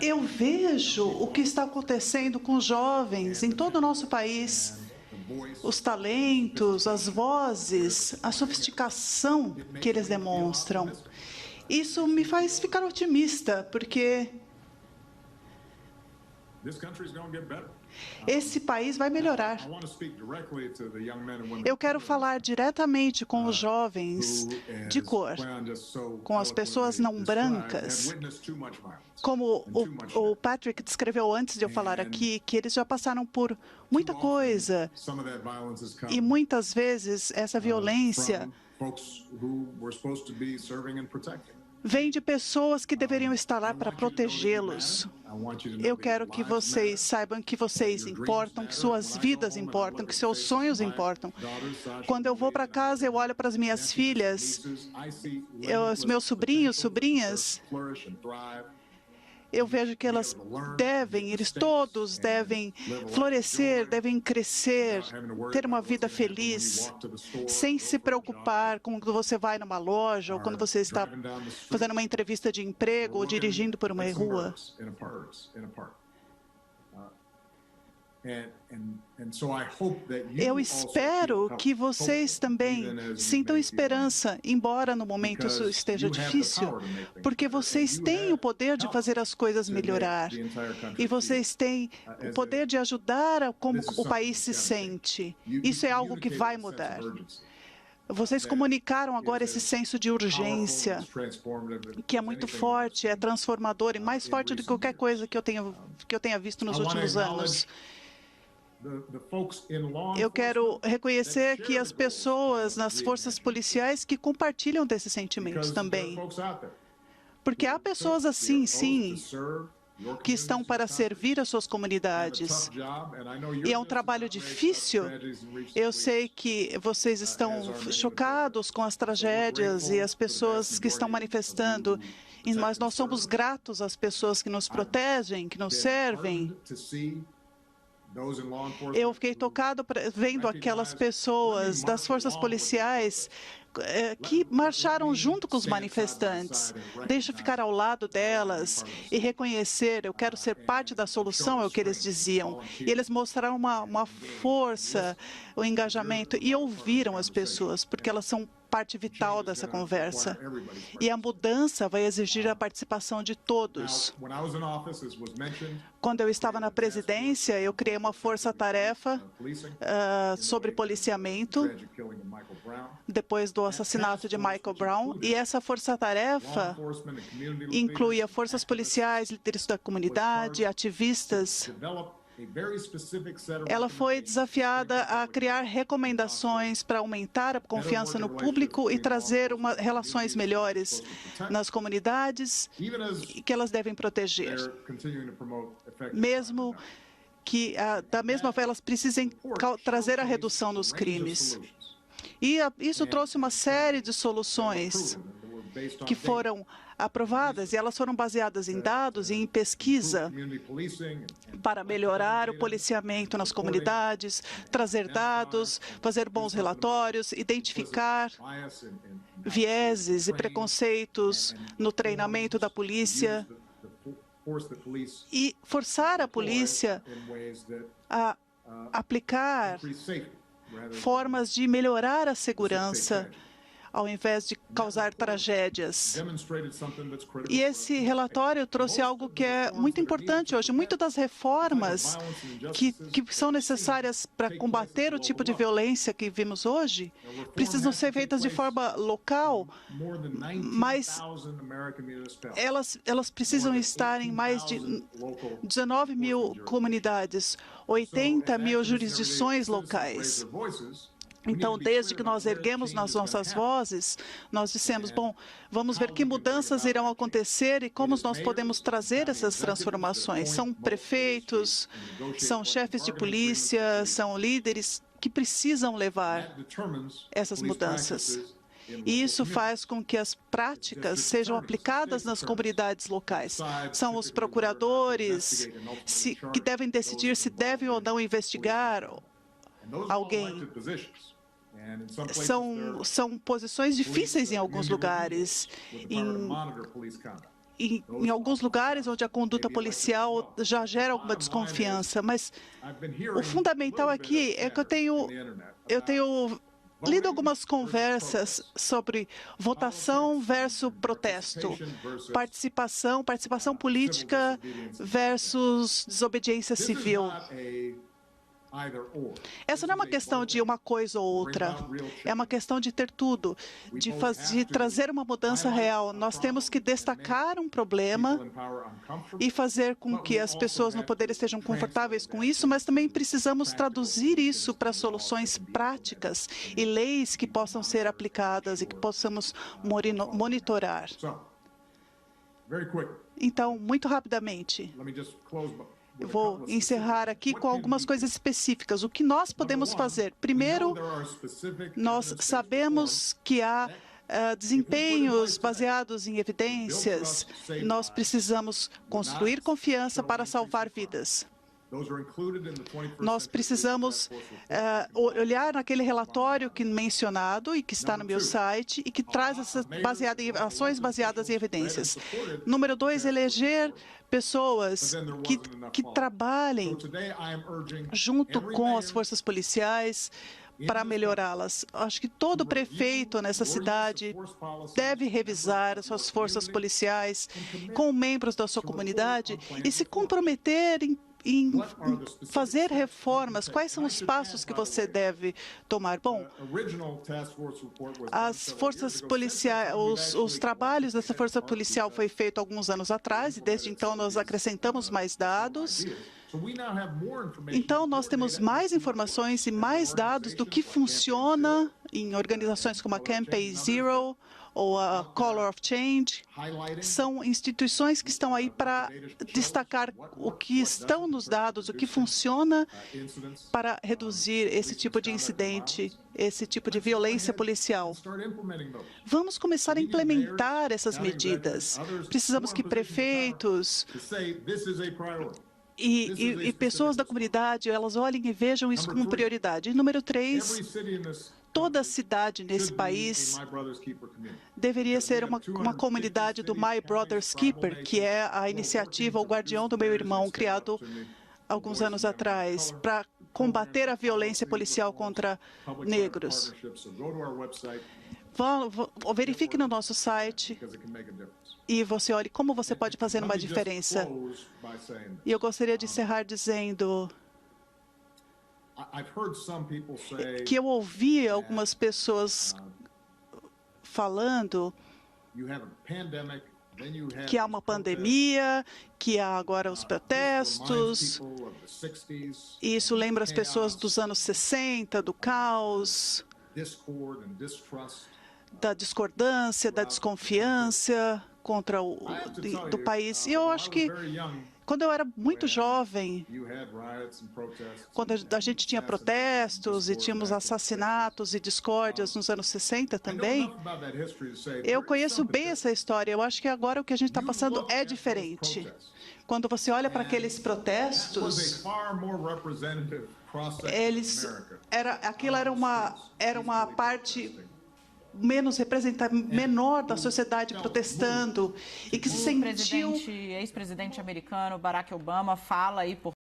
eu vejo o que está acontecendo com os jovens em todo o nosso país, os talentos, as vozes, a sofisticação que eles demonstram. Isso me faz ficar otimista, porque esse país vai melhorar. Eu quero falar diretamente com os jovens de cor, com as pessoas não brancas, como o Patrick descreveu antes de eu falar aqui, que eles já passaram por muita coisa, e muitas vezes essa violência vem de pessoas que deveriam estar lá para protegê-los. Eu quero que vocês saibam que vocês importam, que suas vidas importam, que seus sonhos importam. Quando eu vou para casa, eu olho para as minhas filhas, os meus sobrinhos, sobrinhas, eu vejo que eles todos devem florescer, devem crescer, ter uma vida feliz, sem se preocupar com quando você vai numa loja ou quando você está fazendo uma entrevista de emprego ou dirigindo por uma rua. Eu espero que vocês também sintam esperança, embora no momento isso esteja difícil, porque vocês têm o poder de fazer as coisas melhorar e vocês têm o poder de ajudar a como o país se sente. Isso é algo que vai mudar. Vocês comunicaram agora esse senso de urgência, que é muito forte, é transformador e mais forte do que qualquer coisa que eu tenha visto nos últimos anos. Eu quero reconhecer que as pessoas nas forças policiais que compartilham desses sentimentos também. Porque há pessoas assim, sim, que estão para servir as suas comunidades. E é um trabalho difícil. Eu sei que vocês estão chocados com as tragédias e as pessoas que estão manifestando, mas nós somos gratos às pessoas que nos protegem, que nos servem. Eu fiquei tocado vendo aquelas pessoas das forças policiais que marcharam junto com os manifestantes. Deixa eu ficar ao lado delas e reconhecer, eu quero ser parte da solução, é o que eles diziam. E eles mostraram uma força, o engajamento, e ouviram as pessoas, porque elas são parte vital dessa conversa. E a mudança vai exigir a participação de todos. Quando eu estava na presidência, eu criei uma força-tarefa sobre policiamento, depois do assassinato de Michael Brown, e essa força-tarefa incluía forças policiais, líderes da comunidade, ativistas. Ela foi desafiada a criar recomendações para aumentar a confiança no público e trazer relações melhores nas comunidades que elas devem proteger. Mesmo que, da mesma forma, elas precisem trazer a redução nos crimes. E isso trouxe uma série de soluções que foram aprovadas, e elas foram baseadas em dados e em pesquisa para melhorar o policiamento nas comunidades, trazer dados, fazer bons relatórios, identificar vieses e preconceitos no treinamento da polícia e forçar a polícia a aplicar formas de melhorar a segurança ao invés de causar tragédias. E esse relatório trouxe algo que é muito importante hoje. Muitas das reformas que são necessárias para combater o tipo de violência que vimos hoje precisam ser feitas de forma local, mas elas precisam estar em mais de 19 mil comunidades, 80 mil jurisdições locais. Então, desde que nós erguemos nas nossas vozes, nós dissemos, bom, vamos ver que mudanças irão acontecer e como nós podemos trazer essas transformações. São prefeitos, são chefes de polícia, são líderes que precisam levar essas mudanças. E isso faz com que as práticas sejam aplicadas nas comunidades locais. São os procuradores que devem decidir se devem ou não investigar alguém. São posições difíceis em alguns lugares. em alguns lugares onde a conduta policial já gera alguma desconfiança, mas o fundamental aqui é que eu tenho lido algumas conversas sobre votação versus protesto, participação política versus desobediência civil. Essa não é uma questão de uma coisa ou outra, é uma questão de ter tudo, de trazer uma mudança real. Nós temos que destacar um problema e fazer com que as pessoas no poder estejam confortáveis com isso, mas também precisamos traduzir isso para soluções práticas e leis que possam ser aplicadas e que possamos monitorar. Então, muito rapidamente, eu vou encerrar aqui com algumas coisas específicas. O que nós podemos fazer? Primeiro, nós sabemos que há desempenhos baseados em evidências. Nós precisamos construir confiança para salvar vidas. Nós precisamos olhar naquele relatório que mencionado e que está no meu site e que traz ações baseadas em evidências. Número 2, eleger pessoas que trabalhem junto com as forças policiais para melhorá-las. Acho que todo prefeito nessa cidade deve revisar as suas forças policiais com membros da sua comunidade e se comprometer em fazer reformas. Quais são os passos que você deve tomar? Bom, as forças policiais, os trabalhos dessa força policial foi feito alguns anos atrás e desde então nós acrescentamos mais dados. Então, nós temos mais informações e mais dados do que funciona em organizações como a Campaign Zero ou a Color of Change. São instituições que estão aí para destacar o que estão nos dados, o que funciona para reduzir esse tipo de incidente, esse tipo de violência policial. Vamos começar a implementar essas medidas. Precisamos que prefeitos e pessoas da comunidade, elas olhem e vejam isso como prioridade. E número 3, toda cidade nesse país deveria ser uma comunidade do My Brother's Keeper, que é a iniciativa, o guardião do meu irmão, criado alguns anos atrás, para combater a violência policial contra negros. Verifique no nosso site e você olhe como você pode fazer uma diferença. E eu gostaria de encerrar dizendo que eu ouvi algumas pessoas falando que há uma pandemia, que há agora os protestos. E isso lembra as pessoas dos anos 60, do caos, da discordância, da desconfiança contra do país. E eu acho que quando eu era muito jovem, quando a gente tinha protestos e tínhamos assassinatos e discórdias nos anos 60 também, eu conheço bem essa história. Eu acho que agora o que a gente está passando é diferente. Quando você olha para aqueles protestos, aquilo era uma parte menor da sociedade protestando e que se sentiu. Ex-presidente americano Barack Obama fala aí por